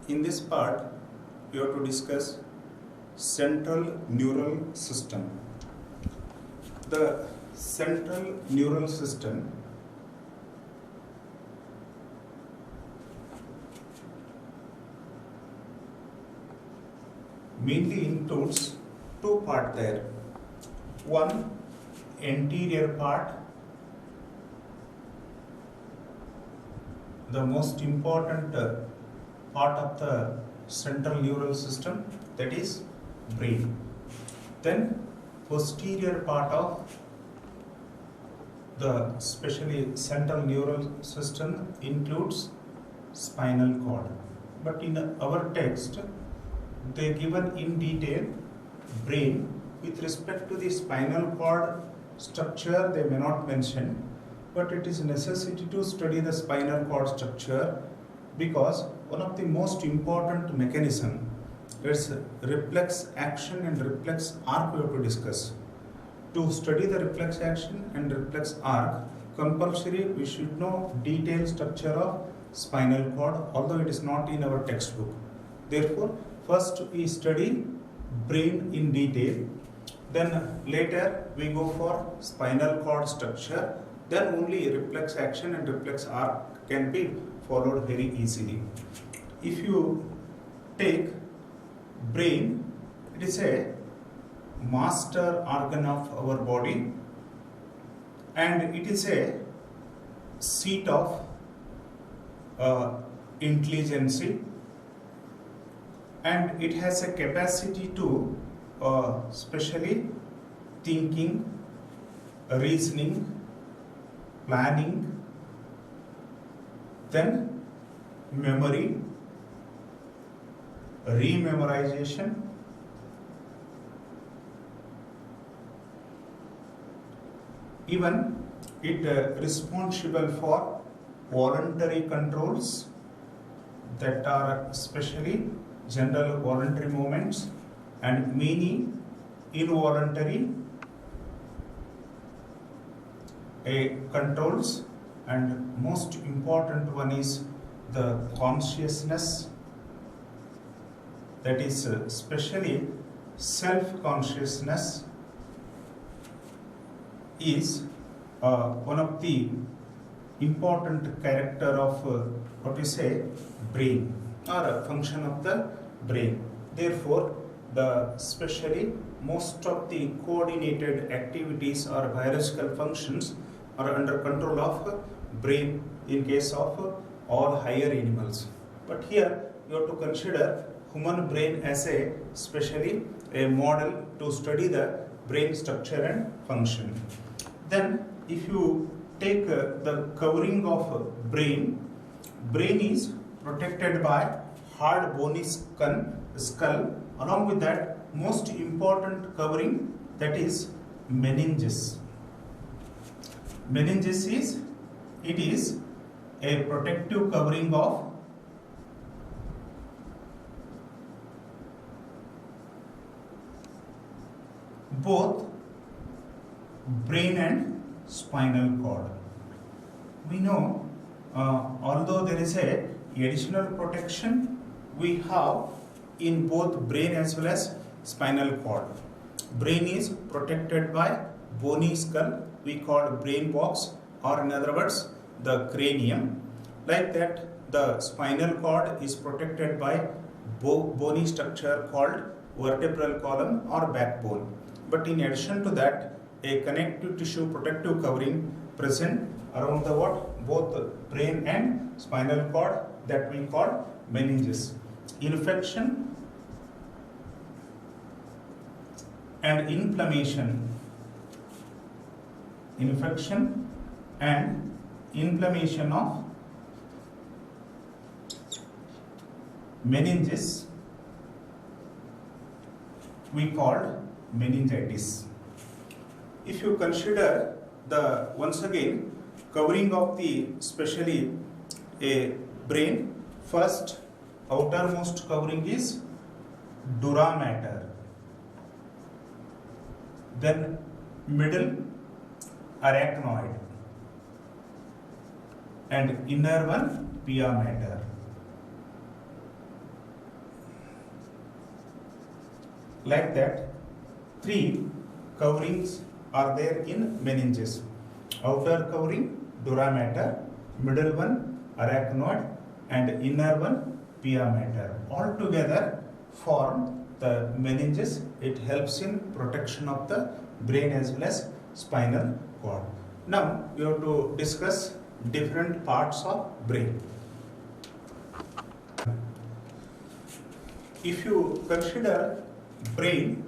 In this part, we have to discuss central neural system. The central neural system mainly includes two parts there. One, anterior part, the most important part of the central neural system, that is brain. Then posterior part of the especially central neural system includes spinal cord. But in our text, they given in detail brain. With respect to the spinal cord structure, they may not mention, but it is necessity to study the spinal cord structure because one of the most important mechanism is reflex action and reflex arc we have to discuss. To study the reflex action and reflex arc, compulsory we should know detailed structure of spinal cord, although it is not in our textbook. Therefore, first we study brain in detail, then later we go for spinal cord structure, then only reflex action and reflex arc can be followed very easily. If you take brain, it is a master organ of our body and it is a seat of intelligence, and it has a capacity to especially thinking, reasoning, planning, then memory, rememorization, even it responsible for voluntary controls that are especially general voluntary movements and many involuntary controls, and most important one is the consciousness, that is especially self-consciousness is one of the important character of what we say brain or a function of the brain. Therefore, the especially most of the coordinated activities or biological functions are under control of brain in case of all higher animals. But here you have to consider human brain as a especially a model to study the brain structure and function. Then if you take the covering of brain is protected by hard bony skull. Along with that, most important covering, that is meninges. Meninges is a protective covering of both brain and spinal cord. We know although there is a additional protection we have in both brain as well as spinal cord. Brain is protected by bony skull, we call brain box, or in other words the cranium. Like that, the spinal cord is protected by bony structure called vertebral column or backbone. But in addition to that, a connective tissue protective covering present around the both brain and spinal cord, that we call meninges. Infection and inflammation of meninges we call meningitis. If you consider the once again covering of the especially a brain, first outermost covering is dura mater, then middle arachnoid, and inner one pia mater. like that, three coverings are there in meninges. Outer covering, dura mater, middle one, arachnoid, and inner one, pia mater. All together form the meninges. It helps in protection of the brain as well as spinal cord. Now we have to discuss different parts of brain. If you consider brain,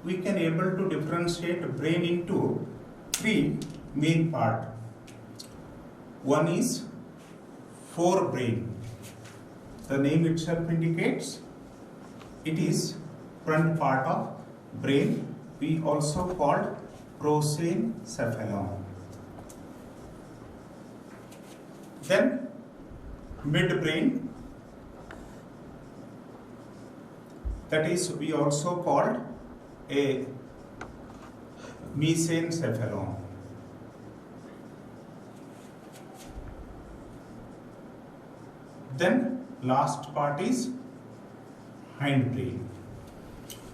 we can able to differentiate brain into three main part. One is forebrain. The name itself indicates it is front part of brain. We also called prosencephalon. Then midbrain, that is we also called a mesencephalon. Then last part is hindbrain.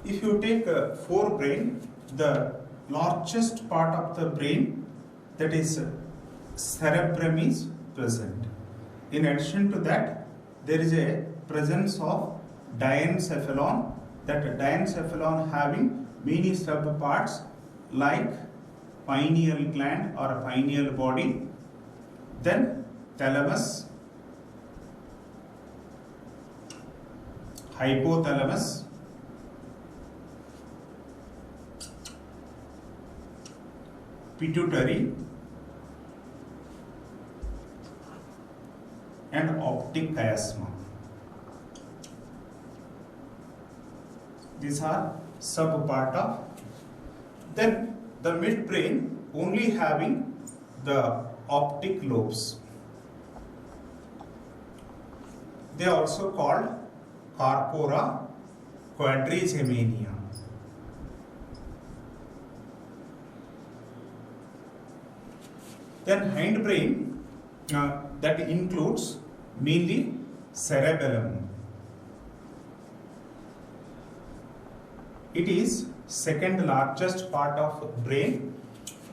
If you take forebrain, the largest part of the brain, that is cerebrum, is present. In addition to that, there is a presence of diencephalon, that diencephalon having many subparts like pineal gland or pineal body, then thalamus, hypothalamus, pituitary, and optic chiasma. These are subpart of. Then the midbrain only having the optic lobes. They are also called corpora quadrigemina. Then hindbrain, that includes mainly cerebellum. It is second largest part of brain.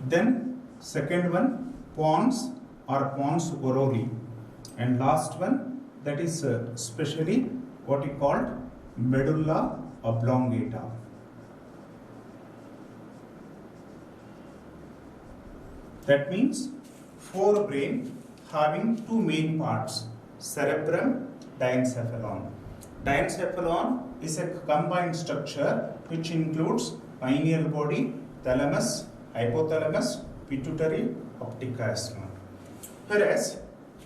Then second one, pons or pons aurori, and last one, that is specially what we called medulla oblongata. That means forebrain having two main parts, cerebrum, diencephalon. Diencephalon is a combined structure which includes pineal body, thalamus, hypothalamus, pituitary, optic chiasma. Whereas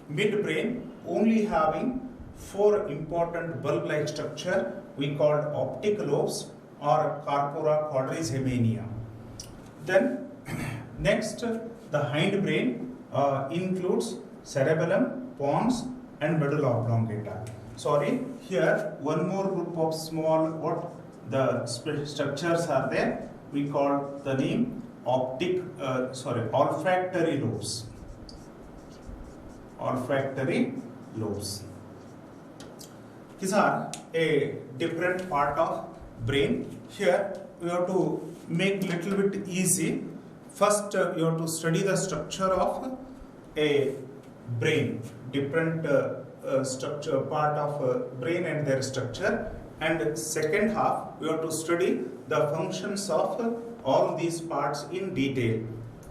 midbrain only having four important bulb-like structure we called optic lobes or corpora quadrigemina. Then next, the hindbrain includes cerebellum, pons, and medulla oblongata. Sorry, here one more group of small structures are there. We call the name olfactory lobes. Olfactory lobes. These are a different part of brain. Here we have to make little bit easy. First, you have to study the structure of a brain, different structure part of brain and their structure. And second half, we have to study the functions of all these parts in detail.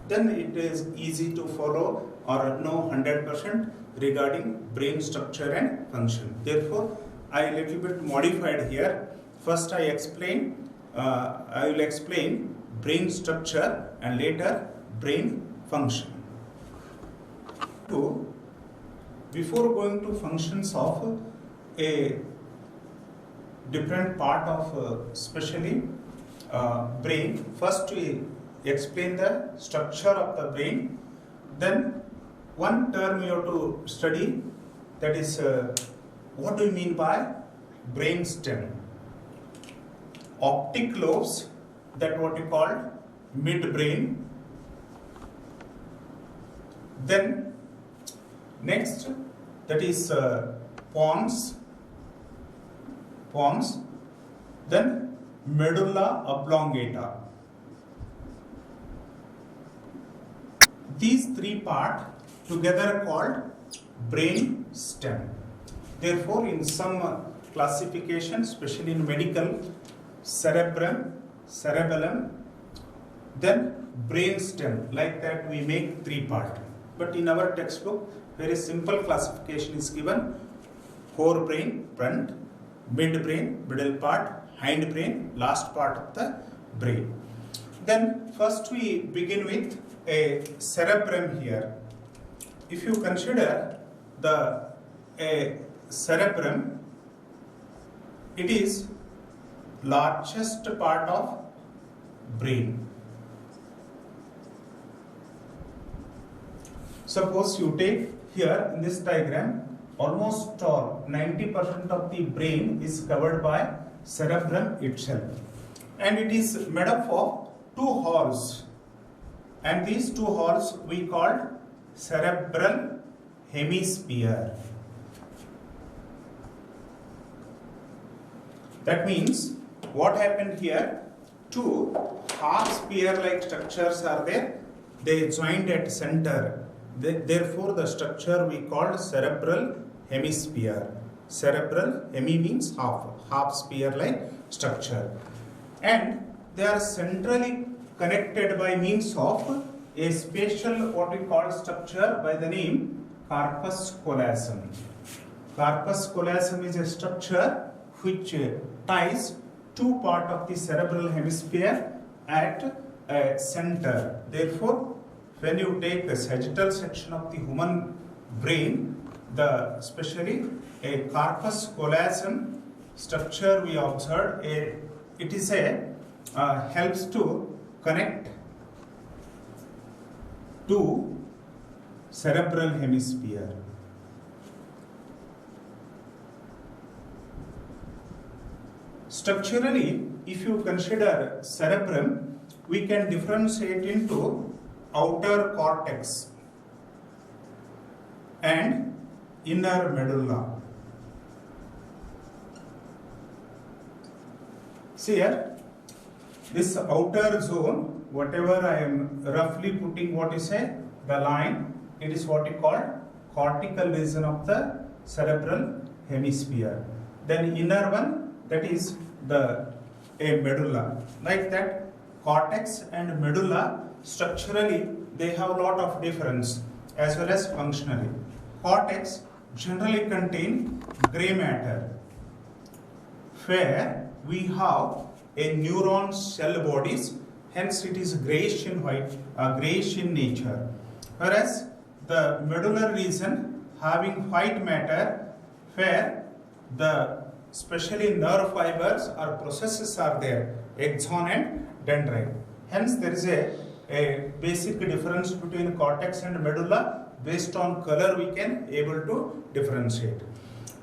Then it is easy to follow or know 100% regarding brain structure and function. Therefore, I little bit modified here. First, I will explain brain structure and later brain function. So, before going to functions of a different part of especially brain, first we explain the structure of the brain. Then one term you have to study, that is what do you mean by brain stem? Optic lobes, that what you call midbrain. Then next, that is pons. Then medulla oblongata. These three parts together called brain stem. Therefore, in some classification, especially in medical, cerebrum, cerebellum, then brain stem, like that we make three parts. But in our textbook, very simple classification is given: forebrain, front, midbrain, middle part, hindbrain, last part of the brain. Then first we begin with a cerebrum here. If you consider the cerebrum, it is largest part of brain. Suppose you take here in this diagram, almost 90% of the brain is covered by cerebrum itself, and it is made up of two halls, and these two halls we call cerebral hemisphere. That means what happened here, two half sphere like structures are there, they joined at center. Therefore, the structure we called cerebral hemisphere. Cerebral hemi means half sphere like structure, and they are centrally connected by means of a special what we call structure by the name corpus callosum. Corpus callosum is a structure which ties two parts of the cerebral hemisphere at a center. Therefore, when you take a sagittal section of the human brain, especially a corpus callosum structure we observed, it is helps to connect to cerebral hemisphere. Structurally, if you consider cerebrum, we can differentiate into outer cortex and inner medulla. See here, this outer zone, whatever I am roughly putting what is the line, it is what we call cortical region of the cerebral hemisphere. Then inner one, that is a medulla. Like that, cortex and medulla structurally they have a lot of difference as well as functionally. Cortex generally contain gray matter, where we have a neuron cell bodies, hence it is grayish in white, grayish in nature. Whereas the medullary region having white matter, where the especially nerve fibers or processes are there, axon and dendrite. Hence there is a basic difference between cortex and medulla. Based on color we can able to differentiate.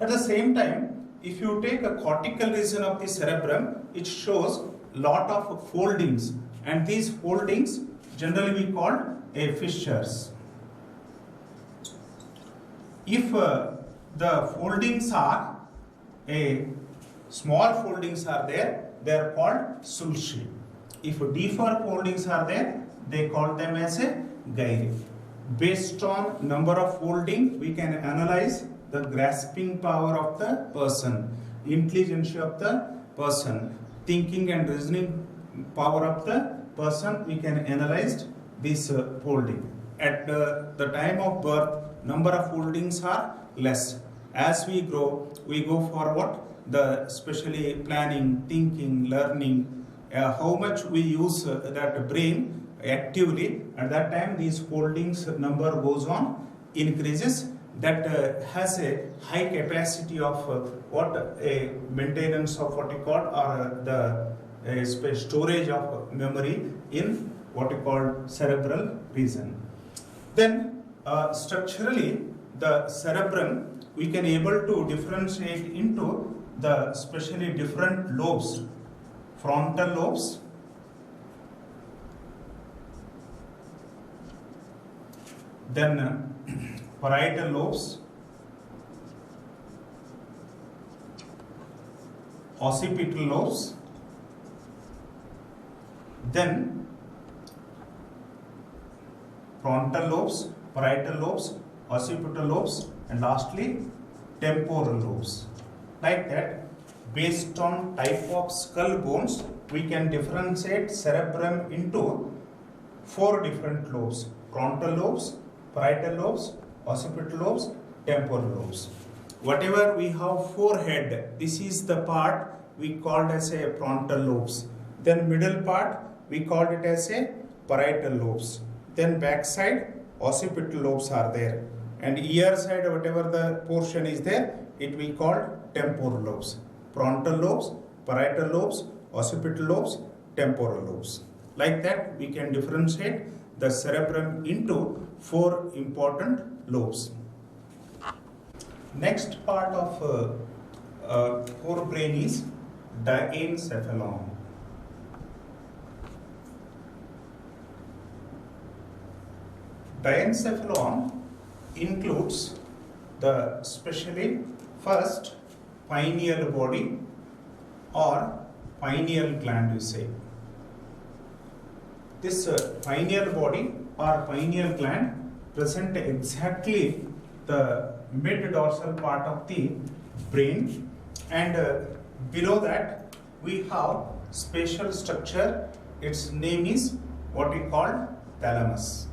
At the same time, if you take a cortical region of the cerebrum, it shows lot of foldings, and these foldings generally we call fissures. If the foldings are small foldings are there, they are called sulci. If deeper foldings are there, they call them as a gyri. Based on number of folding, we can analyze the grasping power of the person, intelligence of the person, thinking and reasoning power of the person. We can analyze this folding. At the time of birth, number of foldings are less. As we grow, we go forward. The especially planning, thinking, learning, how much we use that brain actively, at that time these foldings number goes on, increases. That has a high capacity of a maintenance of what we call or the storage of memory in what we call cerebral region. Then structurally the cerebrum we can able to differentiate into the especially different lobes: frontal lobes, then parietal lobes, occipital lobes, then frontal lobes, parietal lobes, occipital lobes, and lastly temporal lobes. Like that, based on type of skull bones, we can differentiate cerebrum into 4 different lobes: frontal lobes, parietal lobes, occipital lobes, temporal lobes. Whatever we have forehead, this is the part we called as a frontal lobes. Then middle part we called it as a parietal lobes. Then back side occipital lobes are there, and ear side whatever the portion is there, it we called temporal lobes. Frontal lobes, parietal lobes, occipital lobes, temporal lobes. Like that we can differentiate the cerebrum into 4 important lobes. Next part of forebrain is diencephalon. Diencephalon includes the specially first pineal body or pineal gland, you say. This pineal body or pineal gland present exactly the mid dorsal part of the brain, and below that we have spatial structure. Its name is what we call thalamus.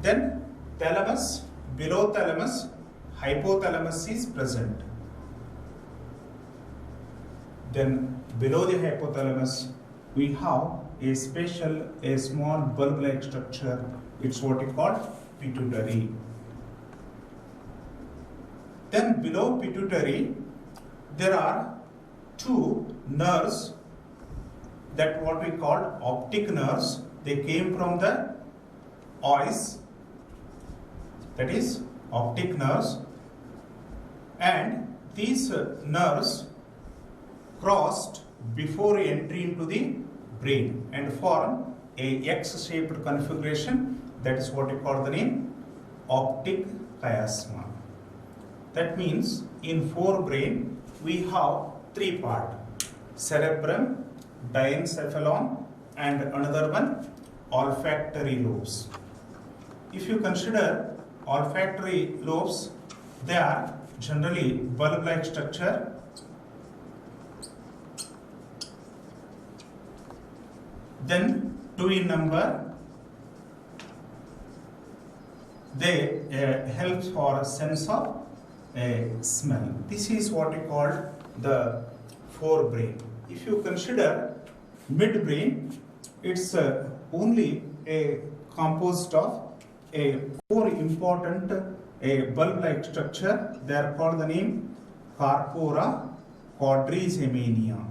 Then thalamus, below thalamus, hypothalamus is present. Then below the hypothalamus we have a small bulb-like structure. It's what we call pituitary. Then below pituitary there are 2 nerves that what we call optic nerves. They came from the eyes, that is optic nerves, and these nerves crossed before entry into the brain and form a X-shaped configuration. That is what we call the name optic chiasma. That means in forebrain we have 3 parts: cerebrum, diencephalon, and another one olfactory lobes. If you consider olfactory lobes, they are generally bulb-like structure. Then 2 in number. They help for a sense of smell. This is what we call the forebrain. If you consider midbrain, it's only composed of 4 important bulb-like structure. They are called the name corpora quadrigemina.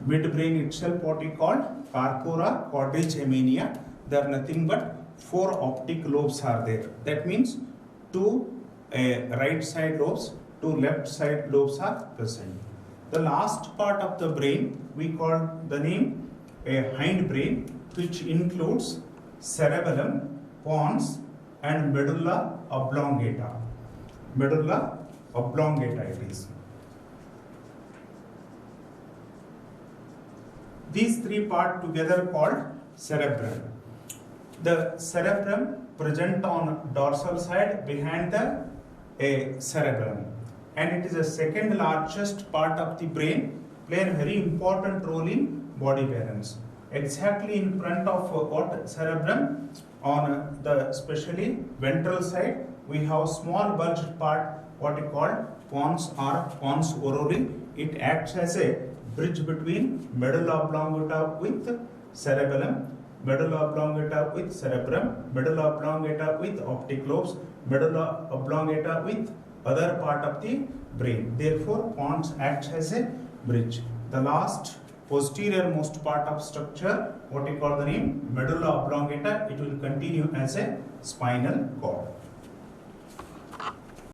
Midbrain itself what we call corpora quadrigemina. There are nothing but 4 optic lobes are there. That means 2 right side lobes, 2 left side lobes are present. The last part of the brain we call the name hindbrain, which includes cerebellum, pons, and medulla oblongata. Medulla oblongata it is. These 3 parts together called cerebrum. The cerebrum present on dorsal side behind the cerebellum, and it is the second largest part of the brain, play a very important role in body balance. Exactly in front of what cerebrum, on the especially ventral side, we have small bulged part what we call pons or pons orally. It acts as a bridge between medulla oblongata with cerebellum, medulla oblongata with cerebrum, medulla oblongata with optic lobes, medulla oblongata with other part of the brain. Therefore, pons acts as a bridge. The last posterior most part of structure, what we call the name medulla oblongata, it will continue as a spinal cord.